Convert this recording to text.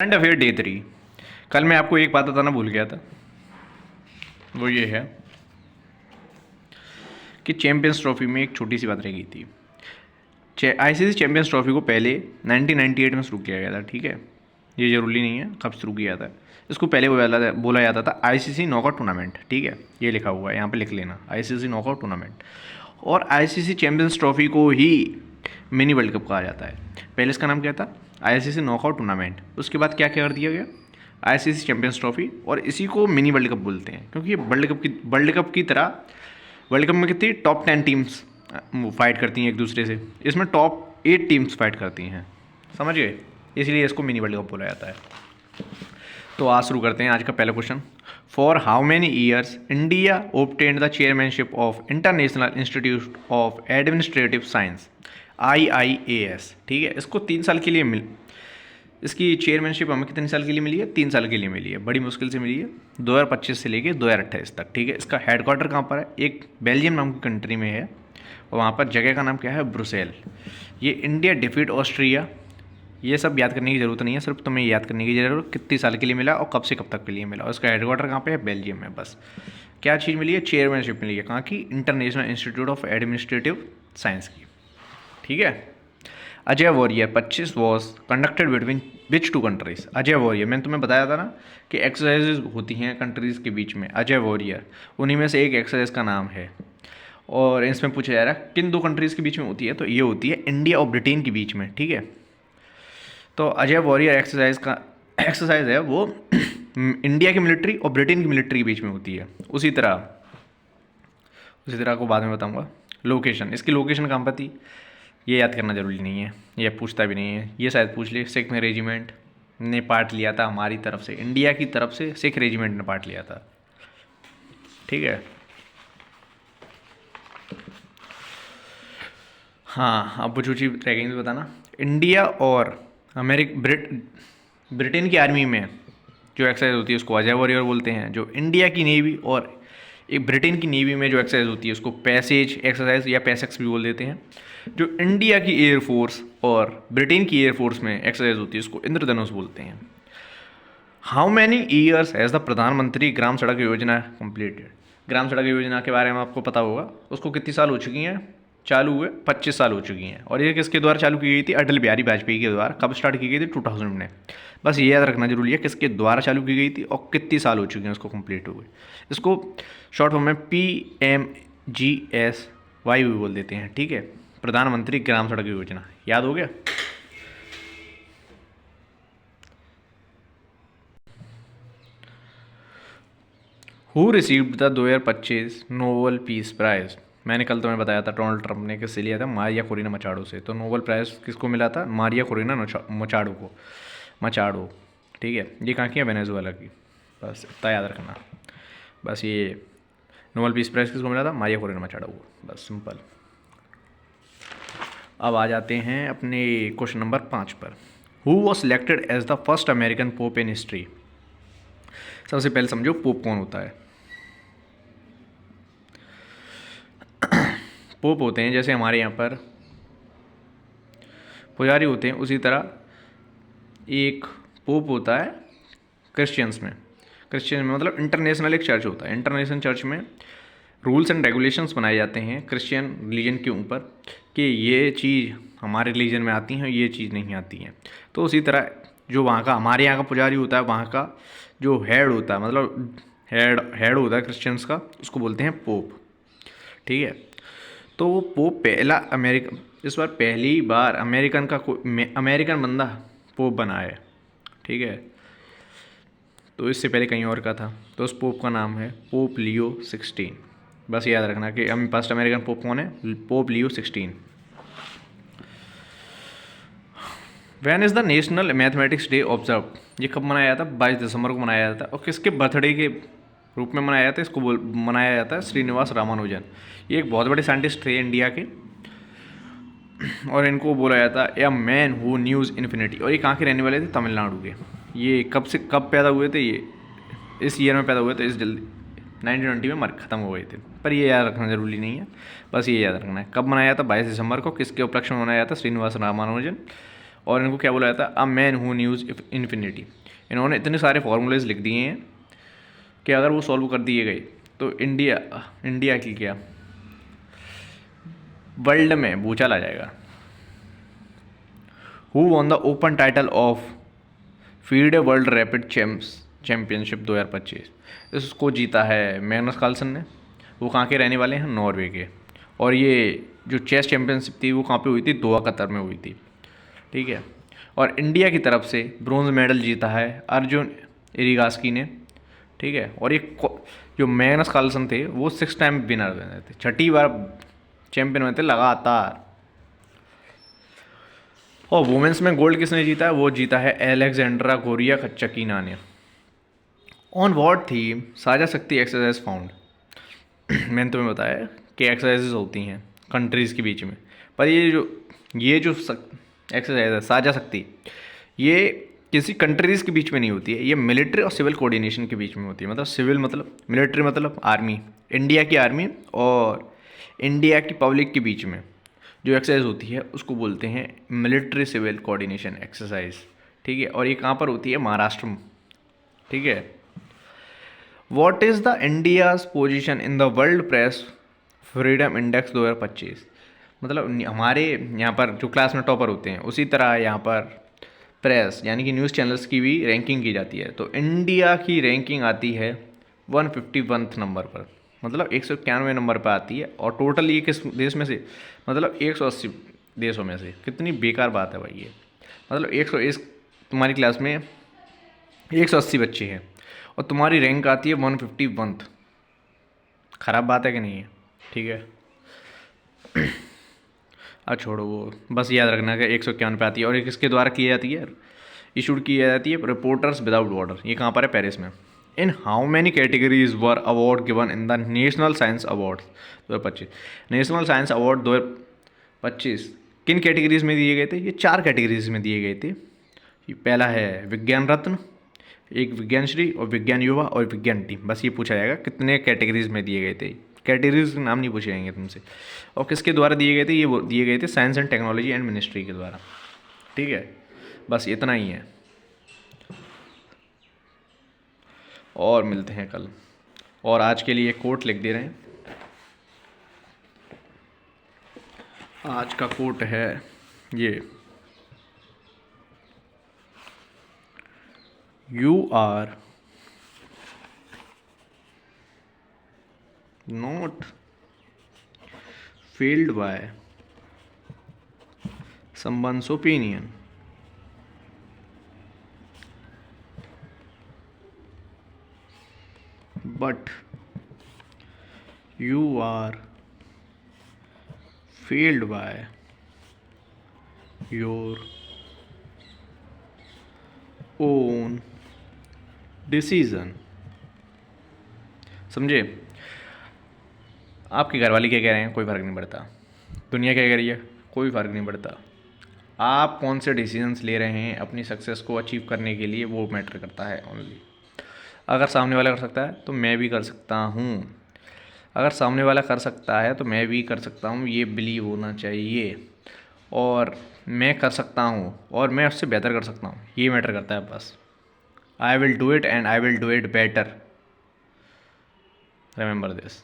Current affair day 3। कल मैं आपको एक बात बताना भूल गया था, वो ये है कि चैंपियंस ट्रॉफी में एक छोटी सी बात रह गई थी। आईसीसी चैंपियंस ट्रॉफी को पहले 1998 में शुरू किया गया था, ठीक है। ये जरूरी नहीं है कब शुरू किया था, इसको पहले बोला जाता था आईसीसी नॉकआउट टूर्नामेंट, ठीक है। ये लिखा हुआ है, यहाँ पे लिख लेना, आईसीसी नॉकआउट टूर्नामेंट। और आईसीसी चैंपियंस ट्रॉफी को ही मिनी वर्ल्ड कप कहा जाता है। पहले इसका नाम क्या था? ICC knockout tournament. उसके बाद क्या क्या कर दिया गया? आईसीसी चैंपियंस ट्रॉफी, और इसी को मिनी वर्ल्ड कप बोलते हैं, क्योंकि ये वर्ल्ड कप की तरह वर्ल्ड कप में कितनी टॉप 10 टीम्स फाइट करती हैं एक दूसरे से, इसमें टॉप 8 टीम्स फाइट करती हैं, समझ गए? इसलिए इसको मिनी वर्ल्ड कप बोला जाता है। तो आज शुरू करते हैं आज का पहला question. For how many years India obtained the chairmanship of international institute of administrative science, IIAS, ठीक है। इसको 3 साल के लिए इसकी चेयरमैनशिप हमें कितने साल के लिए मिली है? 3 साल के लिए मिली है, बड़ी मुश्किल से मिली है, 2025 से लेके 2028 तक, ठीक है। इसका हेडक्वार्टर कहाँ पर है? एक बेल्जियम नाम की कंट्री में है, और वहाँ पर जगह का नाम क्या है? ब्रुसेल। ये इंडिया डिफीट ऑस्ट्रिया, ये सब याद करने की ज़रूरत नहीं है, सिर्फ तुम्हें याद करने की ज़रूरत कितनी साल के लिए मिला और कब से कब तक के लिए मिला, और इसका हेडक्वार्टर कहाँ पे है? बेल्जियम में। बस क्या चीज़ मिली है? चेयरमैनशिप मिली है, कहाँ की? International institute of administrative science की, ठीक है। Ajay warrior 25 was conducted between which 2 countries? Ajay warrior, मैंने तुम्हें बताया था ना कि एक्सरसाइजेज होती हैं कंट्रीज़ के बीच में। अजय वॉरियर उन्हीं में से एक एक्सरसाइज का नाम है, और इसमें पूछा जा रहा है किन 2 कंट्रीज़ के बीच में होती है, तो ये होती है इंडिया और ब्रिटेन के बीच में, ठीक है। तो अजय वॉरियर एक्सरसाइज है वो इंडिया की मिलिट्री और ब्रिटेन की मिलिट्री के बीच में होती है। उसी तरह को बाद में बताऊंगा। लोकेशन, इसकी लोकेशन कहाँ पर थी ये याद करना जरूरी नहीं है, ये पूछता भी नहीं है, ये शायद पूछ ले। सिख रेजिमेंट ने पार्ट लिया था हमारी तरफ से, इंडिया की तरफ से सिख रेजिमेंट ने पार्ट लिया था, ठीक है। हाँ, अब जो चीज़ रह गई तो बताना। इंडिया और ब्रिटेन की आर्मी में जो एक्सरसाइज होती है उसको अजय वॉरियर बोलते हैं। जो इंडिया की नेवी और एक ब्रिटेन की नेवी में जो एक्सरसाइज होती है उसको पैसेज एक्सरसाइज या पैसेक्स भी बोल देते हैं। जो इंडिया की एयरफोर्स और ब्रिटेन की एयरफोर्स में एक्सरसाइज होती है उसको इंद्रधनुष बोलते हैं। How many years has the प्रधानमंत्री ग्राम सड़क योजना कंप्लीटेड? ग्राम सड़क योजना के बारे में आपको पता होगा, उसको कितनी साल हो चुकी हैं चालू हुए? 25 साल हो चुकी हैं। और ये किसके द्वारा चालू की गई थी? अटल बिहारी वाजपेयी के द्वारा। कब स्टार्ट की गई थी? 2000 में। बस ये याद रखना जरूरी है किसके द्वारा चालू की गई थी और कितनी साल हो चुकी हैं उसको कंप्लीट हुए। इसको शॉर्ट फॉर्म में PMGSY भी बोल देते हैं, ठीक है। प्रधानमंत्री ग्राम सड़क योजना, याद हो गया? Who received the 2025 Nobel peace prize? मैंने कल तुम्हें बताया था डोनाल्ड ट्रंप ने किससे लिया था? मारिया कोरिना मचाडो से। तो नोबेल प्राइज़ किसको मिला था? मारिया कोरिना मचाडो को, मचाडो, ठीक है। ये कहाँ की है? वेनेजुएला की। बस इतना याद रखना। बस ये नोबेल पीस प्राइज़ किसको मिला था? मारिया कोरिना मचाडो को, बस सिंपल। अब आ जाते हैं अपने क्वेश्चन नंबर 5 पर। Who was selected as the first American pope in history? सबसे पहले समझो पोप कौन होता है। पोप होते हैं जैसे हमारे यहाँ पर पुजारी होते हैं, उसी तरह एक पोप होता है क्रिश्चियंस में। क्रिश्चियन में मतलब इंटरनेशनल एक चर्च होता है। इंटरनेशनल चर्च में रूल्स एंड रेगुलेशंस बनाए जाते हैं क्रिश्चियन रिलीजन के ऊपर कि ये चीज़ हमारे रिलीजन में आती हैं, ये चीज़ नहीं आती हैं। तो उसी तरह जो वहाँ का हमारे यहाँ का पुजारी होता है, वहाँ का जो हेड होता है, मतलब हेड होता है क्रिश्चियंस का, उसको बोलते हैं पोप, ठीक है। तो वो पोप पहला इस बार पहली बार अमेरिकन बंदा पोप बना है, ठीक है। तो इससे पहले कहीं और का था। तो उस पोप का नाम है पोप लियो 16। बस याद रखना कि हम फर्स्ट अमेरिकन पोप कौन है? Pope Leo 16। Van is the national mathematics day observe? ये कब मनाया जाता है? 22 दिसंबर को मनाया जाता है। और किसके बर्थडे के रूप में मनाया जाता है? इसको मनाया जाता है श्रीनिवास रामानुजन। ये एक बहुत बड़े साइंटिस्ट थे इंडिया के, और इनको बोला जाता है a man who news infinity. और ये कहाँ के रहने वाले थे? तमिलनाडु के। ये कब पैदा हुए थे? ये इस ईयर में पैदा हुए थे, इस जल्दी 1920 में ख़त्म हो गए थे। पर ये याद रखना ज़रूरी नहीं है, बस ये याद रखना है कब मनाया था। 22 दिसंबर को। किसके उपलक्ष्य में मनाया था? श्रीनिवास रामानुजन। और इनको क्या बोला जाता है, a man who news infinity. इन्होंने इतने सारे फार्मूलेज लिख दिए हैं कि अगर वो सॉल्व कर दिए गए तो इंडिया की क्या वर्ल्ड में भूचाल आ जाएगा। Who won the open title of FIDE world rapid championship 2025। इसको जीता है मैग्नस कार्लसन ने। वो कहाँ के रहने वाले हैं, नॉर्वे के। और ये जो चेस चैम्पियनशिप थी वो कहाँ पे हुई थी, दोहा कतर में हुई थी, ठीक है। और इंडिया की तरफ से ब्रॉन्ज मेडल जीता है अर्जुन इरिगास्की ने, ठीक है। और ये जो मैग्नस कार्लसन थे वो 6 टाइम विनर बने थे, 6ठी बार चैंपियन हुए थे लगातार। और वुमेंस में गोल्ड किसने जीता है, वो जीता है एलेक्जेंड्रा गोरिया कच्चकीना ने। ऑन व्हाट थीम साझा शक्ति एक्सरसाइज फाउंड। मैंने तुम्हें बताया कि एक्सरसाइजेज होती हैं कंट्रीज़ के बीच में, पर ये जो एक्सरसाइज है साझा शक्ति, ये किसी कंट्रीज़ के बीच में नहीं होती है, ये मिलिट्री और सिविल कोऑर्डिनेशन के बीच में होती है। मतलब सिविल मतलब मिलिट्री मतलब आर्मी, इंडिया की आर्मी और इंडिया की पब्लिक के बीच में जो एक्सरसाइज होती है उसको बोलते हैं मिलिट्री सिविल कोऑर्डिनेशन एक्सरसाइज, ठीक है। और ये कहाँ पर होती है, महाराष्ट्र में, ठीक है। What is the India's position in the world press freedom index 2025। मतलब हमारे यहाँ पर जो क्लास में टॉपर होते हैं उसी तरह यहाँ पर प्रेस यानी कि न्यूज़ चैनल्स की भी रैंकिंग की जाती है। तो इंडिया की रैंकिंग आती है 151 नंबर पर, मतलब 191 नंबर पर आती है। और टोटल ये किस देश में से, मतलब 180 देशों में से। कितनी बेकार बात है भाई ये, मतलब 101 तुम्हारी क्लास में 180 बच्चे हैं और तुम्हारी रैंक आती है 151। ख़राब बात है कि नहीं है, ठीक है। छोड़ो वो, बस याद रखना कि 151 पे आती है। और ये किसके द्वारा की जाती है, इशूड की जाती है, रिपोर्टर्स विदाउट बॉर्डर। ये कहाँ पर है, पेरिस में। In how many categories were award given in the national science award 2025। National science award 2025 किन कैटेगरीज में दिए गए थे, ये 4 कैटेगरीज में दिए गए थे। पहला है विज्ञान रत्न, एक विज्ञान श्री और विज्ञान युवा और विज्ञान टीम। बस ये पूछा जाएगा कितने कैटेगरीज में दिए गए थे, कैटेगरीज के नाम नहीं पूछे जाएंगे तुमसे। और किसके द्वारा दिए गए थे, ये दिए गए थे science and technology and ministry के द्वारा, ठीक है। बस इतना ही है, और मिलते हैं कल। और आज के लिए कोट लिख दे रहे हैं। आज का कोट है ये, you are not failed by someone's opinion, but you are failed by your own decision। समझे? आपके घर वाले क्या कह रहे हैं कोई फ़र्क नहीं पड़ता, दुनिया क्या कह रही है कोई फ़र्क नहीं पड़ता। आप कौन से डिसीजंस ले रहे हैं अपनी सक्सेस को अचीव करने के लिए, वो मैटर करता है ओनली। अगर सामने वाला कर सकता है तो मैं भी कर सकता हूँ, अगर सामने वाला कर सकता है तो मैं भी कर सकता हूँ, ये बिलीव होना चाहिए। और मैं कर सकता हूँ और मैं उससे बेहतर कर सकता हूँ, ये मैटर करता है बस। I will do it and I will do it better, remember this.